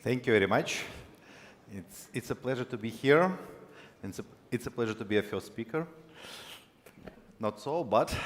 Thank you very much. It's a pleasure to be here. It's a pleasure to be a first speaker. Not so, but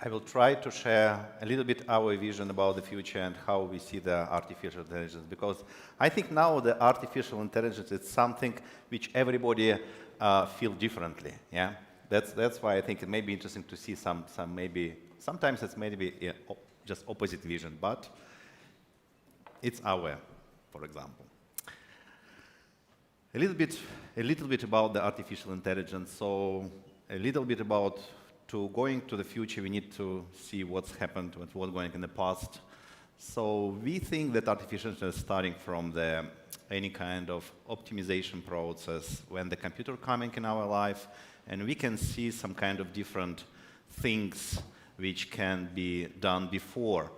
I will try to share a little bit our vision about the future and how we see the artificial intelligence, because I think now the artificial intelligence is something which everybody feel differently. Yeah, that's why I think it may be interesting to see some maybe sometimes it's maybe just opposite vision, but it's our, for example. A little bit about the artificial intelligence. So a little bit about going to the future, we need to see what's happened, what's going in the past. So we think that artificial intelligence is starting from any kind of optimization process when the computer coming in our life, and we can see some kind of different things which can be done before.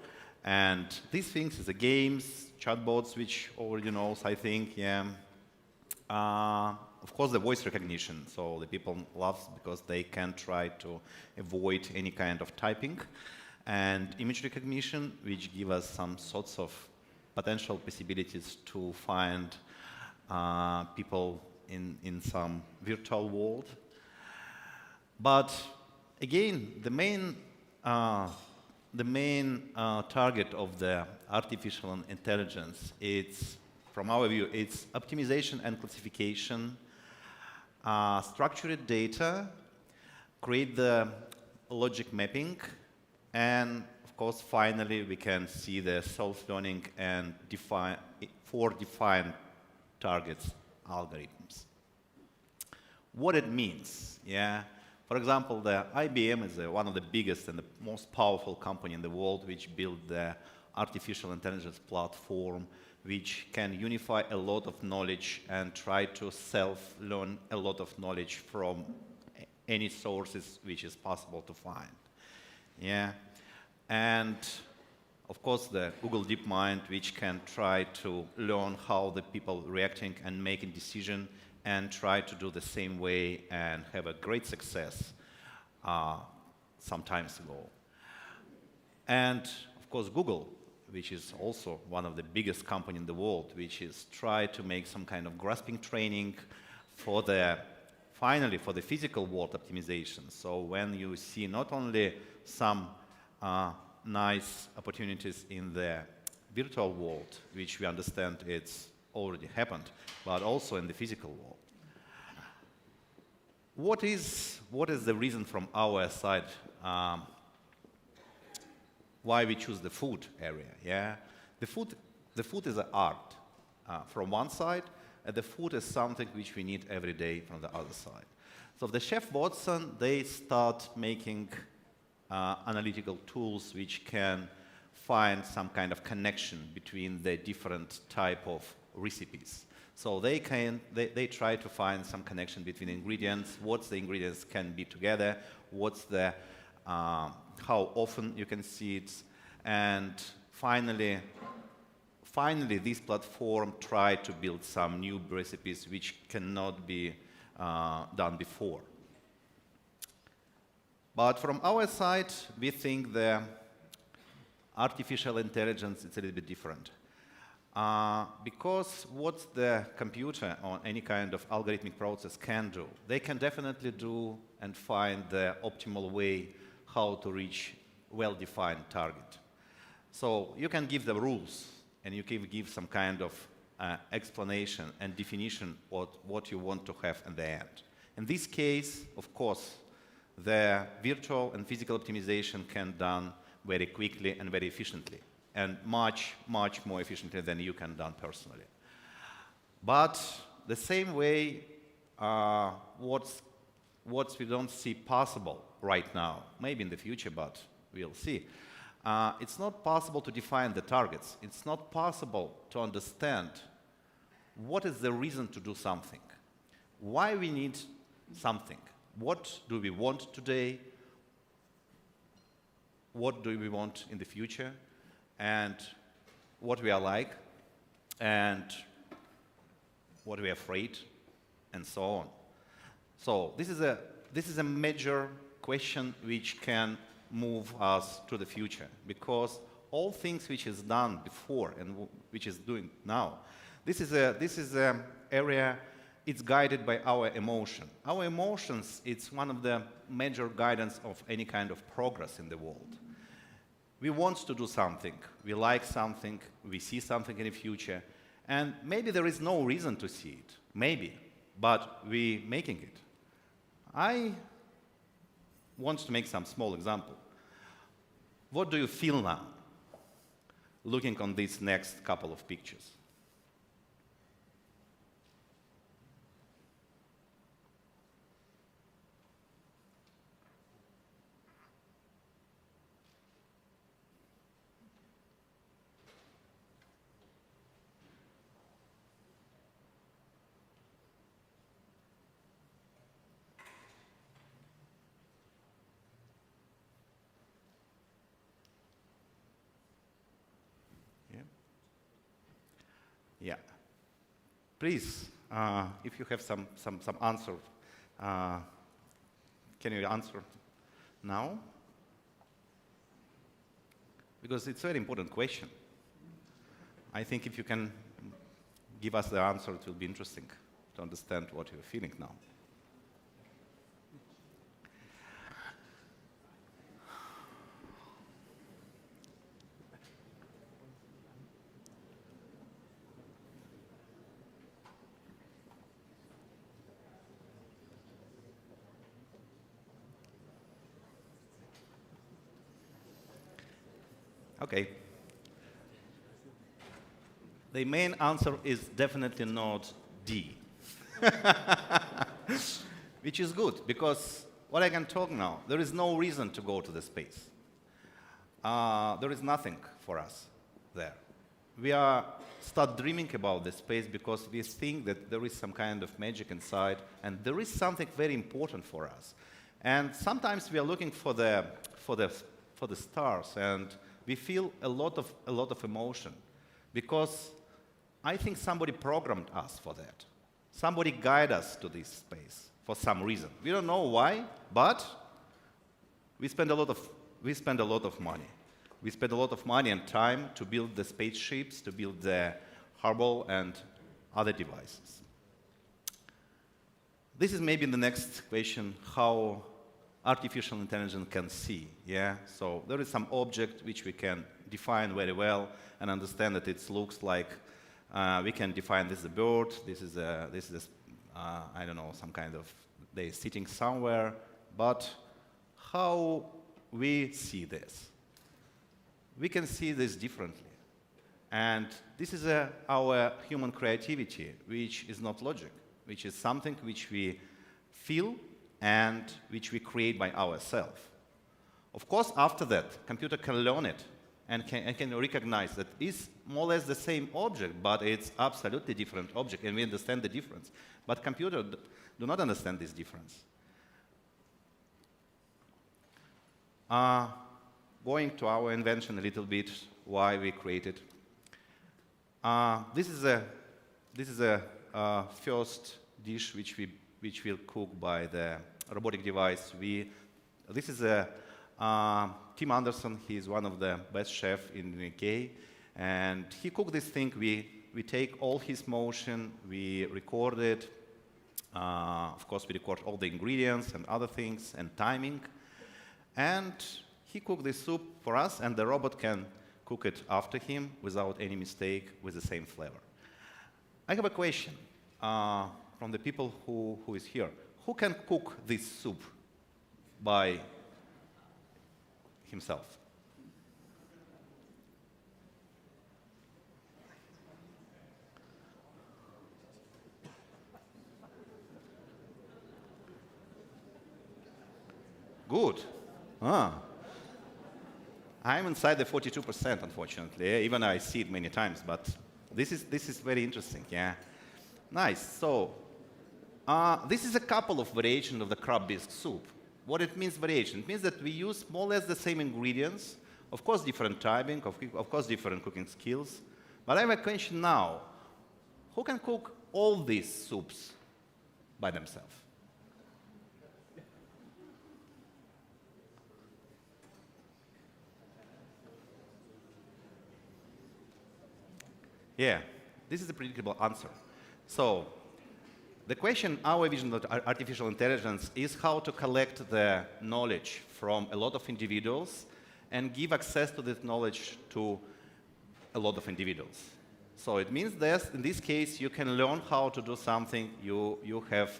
And these things is the games, chatbots, which already knows, I think, yeah. Of course, the voice recognition. So the people love because they can try to avoid any kind of typing. And image recognition, which give us some sorts of potential possibilities to find people in some virtual world. But again, the main target of the artificial intelligence, from our view, it's optimization and classification, structured data, create the logic mapping, and of course, finally, we can see the self-learning and defined targets algorithms. What it means, yeah. For example, the IBM is one of the biggest and the most powerful company in the world which built the artificial intelligence platform which can unify a lot of knowledge and try to self-learn a lot of knowledge from any sources which is possible to find. Yeah. And of course the Google DeepMind which can try to learn how the people reacting and making decision and try to do the same way and have a great success some time ago. And of course Google, which is also one of the biggest company in the world, which is try to make some kind of grasping training for finally for the physical world optimization. So when you see not only some nice opportunities in the virtual world, which we understand it's already happened, but also in the physical world. What is the reason from our side why we choose the food area? Yeah, the food is an art from one side, and the food is something which we need every day from the other side. So the Chef Watson, they start making analytical tools which can find some kind of connection between the different type of recipes. So they try to find some connection between ingredients, what the ingredients can be together, what's the how often you can see it, and finally this platform try to build some new recipes which cannot be done before. But from our side, we think the artificial intelligence is a little bit different. Because what the computer or any kind of algorithmic process can do, they can definitely do and find the optimal way how to reach well-defined target. So you can give the rules and you can give some kind of explanation and definition of what you want to have in the end. In this case, of course, the virtual and physical optimization can be done very quickly and very efficiently, and much more efficiently than you can done personally. But the same way, what we don't see possible right now, maybe in the future, but we'll see. It's not possible to define the targets. It's not possible to understand what is the reason to do something, why we need something, what do we want today, what do we want in the future, and what we are like, and what we are afraid, and so on. So this is a major question which can move us to the future, because all things which is done before and which is doing now, this is a area. It's guided by our emotion. Our emotions, it's one of the major guidance of any kind of progress in the world. We want to do something, we like something, we see something in the future, and maybe there is no reason to see it, maybe, but we making it. I want to make some small example. What do you feel now, looking on these next couple of pictures? Yeah. Please, if you have some answer, can you answer now? Because it's a very important question. I think if you can give us the answer, it will be interesting to understand what you're feeling now. Okay. The main answer is definitely not D. Which is good, because what I can talk now, there is no reason to go to the space. There is nothing for us there. We start dreaming about the space because we think that there is some kind of magic inside, and there is something very important for us. And sometimes we are looking for the stars, and we feel a lot of emotion, because I think somebody programmed us for that. Somebody guided us to this space for some reason. We don't know why, but we spend a lot of money. We spend a lot of money and time to build the spaceships, to build the Hubble and other devices. This is maybe the next question: how artificial intelligence can see, yeah? So there is some object which we can define very well and understand that it looks like, we can define this is a bird, this is I don't know, some kind of, they're sitting somewhere, but how we see this? We can see this differently. And this is our human creativity, which is not logic, which is something which we feel and which we create by ourselves. Of course, after that, computer can learn it and can recognize that it's more or less the same object, but it's absolutely different object, and we understand the difference. But computer do not understand this difference. Going to our invention a little bit, why we created. This is a first dish which we'll cook by the robotic device. This is Tim Anderson. He's one of the best chefs in the UK, and he cooked this thing. We take all his motion, we record it. Of course, we record all the ingredients and other things and timing. And he cooked this soup for us, and the robot can cook it after him without any mistake, with the same flavor. I have a question from the people who is here. Who can cook this soup by himself? Good. I'm inside the 42%, unfortunately. Even I see it many times, but this is very interesting. Yeah, nice. So this is a couple of variations of the crab bisque soup. What it means variation? It means that we use more or less the same ingredients, of course different timing, of course different cooking skills. But I have a question now: who can cook all these soups by themselves? Yeah, this is a predictable answer. So the question, our vision of artificial intelligence, is how to collect the knowledge from a lot of individuals and give access to this knowledge to a lot of individuals. So it means that in this case, you can learn how to do something, you have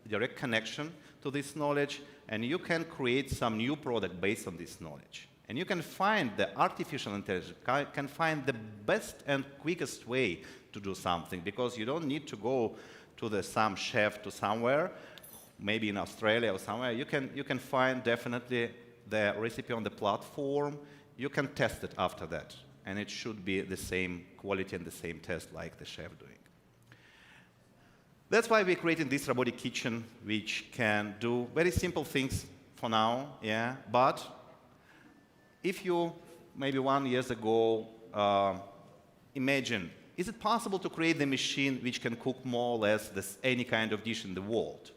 direct connection to this knowledge, and you can create some new product based on this knowledge. And you can find the artificial intelligence, can find the best and quickest way to do something, because you don't need to go to some chef to somewhere, maybe in Australia or somewhere. You can find definitely the recipe on the platform. You can test it after that, and it should be the same quality and the same test like the chef doing. That's why we're creating this robotic kitchen, which can do very simple things for now, yeah. But if you, maybe 1 year ago, imagine, is it possible to create the machine which can cook more or less any kind of dish in the world?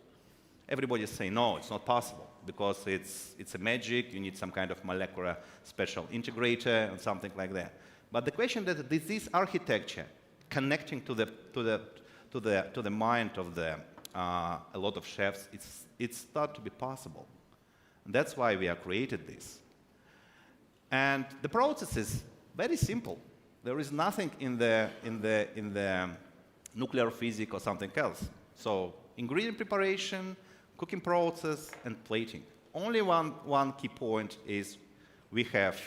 Everybody say, no, it's not possible, because it's a magic, you need some kind of molecular special integrator and something like that. But the question that this architecture connecting to the mind of a lot of chefs, it's thought to be possible. And that's why we have created this. And the process is very simple. There is nothing in the nuclear physics or something else. So ingredient preparation, cooking process, and plating. Only one key point is we have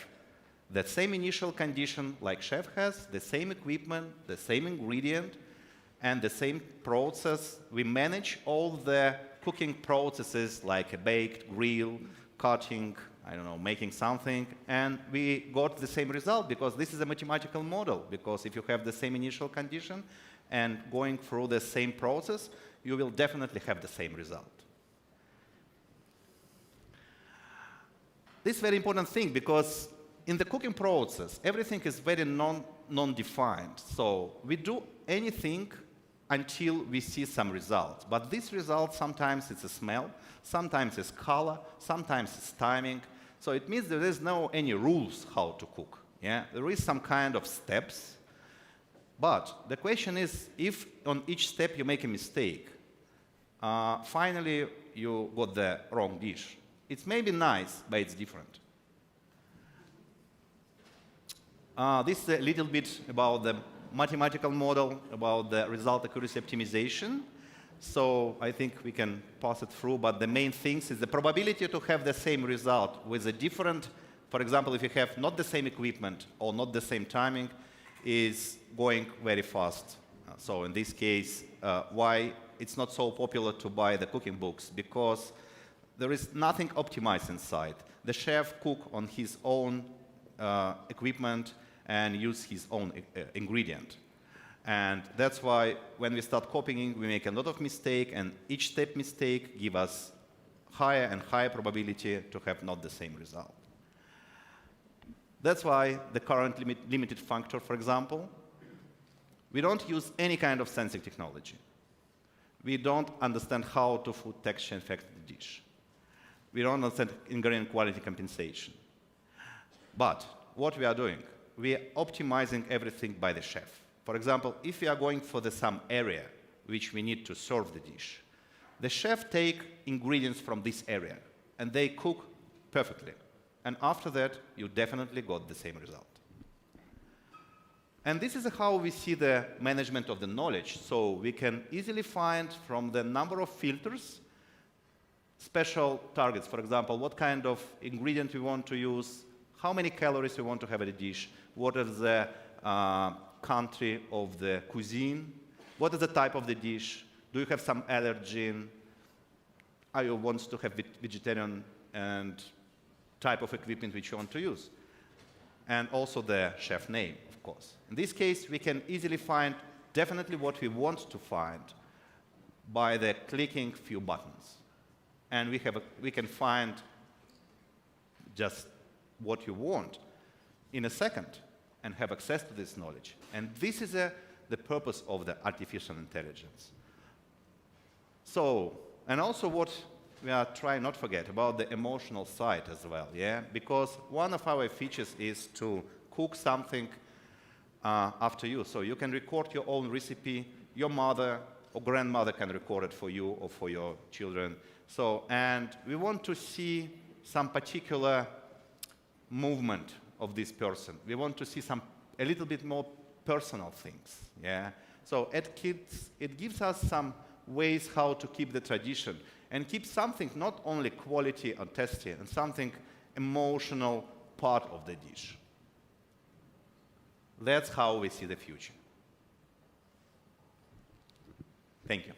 the same initial condition like chef has, the same equipment, the same ingredient, and the same process. We manage all the cooking processes like a baked, grill, cutting, I don't know, making something, and we got the same result because this is a mathematical model, because if you have the same initial condition and going through the same process, you will definitely have the same result. This is a very important thing, because in the cooking process, everything is very non-defined. So we do anything until we see some results. But this result, sometimes it's a smell, sometimes it's color, sometimes it's timing. So it means there is no any rules how to cook. Yeah? There is some kind of steps. But the question is, if on each step you make a mistake, finally you got the wrong dish. It's maybe nice, but it's different. This is a little bit about the mathematical model, about the result accuracy optimization. So I think we can pass it through, but the main things is the probability to have the same result with a different, for example, if you have not the same equipment or not the same timing, is going very fast. So in this case, why it's not so popular to buy the cooking books? Because there is nothing optimized inside. The chef cook on his own equipment and use his own ingredient. And that's why when we start copying, we make a lot of mistakes, and each step mistake gives us higher and higher probability to have not the same result. That's why the current limited functor, for example, we don't use any kind of sensing technology. We don't understand how to food texture affect the dish. We don't understand ingredient quality compensation. But what we are doing, we are optimizing everything by the chef. For example, if we are going for some area which we need to serve the dish, the chef take ingredients from this area and they cook perfectly. And after that, you definitely got the same result. And this is how we see the management of the knowledge. So we can easily find from the number of filters special targets. For example, what kind of ingredient we want to use, how many calories we want to have in a dish, what is the country of the cuisine, what is the type of the dish, do you have some allergen, are you want to have vegetarian, and type of equipment which you want to use. And also the chef name, of course. In this case, we can easily find definitely what we want to find by the clicking few buttons. And we can find just what you want in a second and have access to this knowledge. And this is the purpose of the artificial intelligence. So, and also what we are trying not to forget about the emotional side as well, yeah? Because one of our features is to cook something after you. So you can record your own recipe. Your mother or grandmother can record it for you or for your children. So, and we want to see some particular movement of this person. We want to see a little bit more personal things. Yeah. So at Kids, it gives us some ways how to keep the tradition and keep something not only quality or tasty, and something emotional part of the dish. That's how we see the future. Thank you.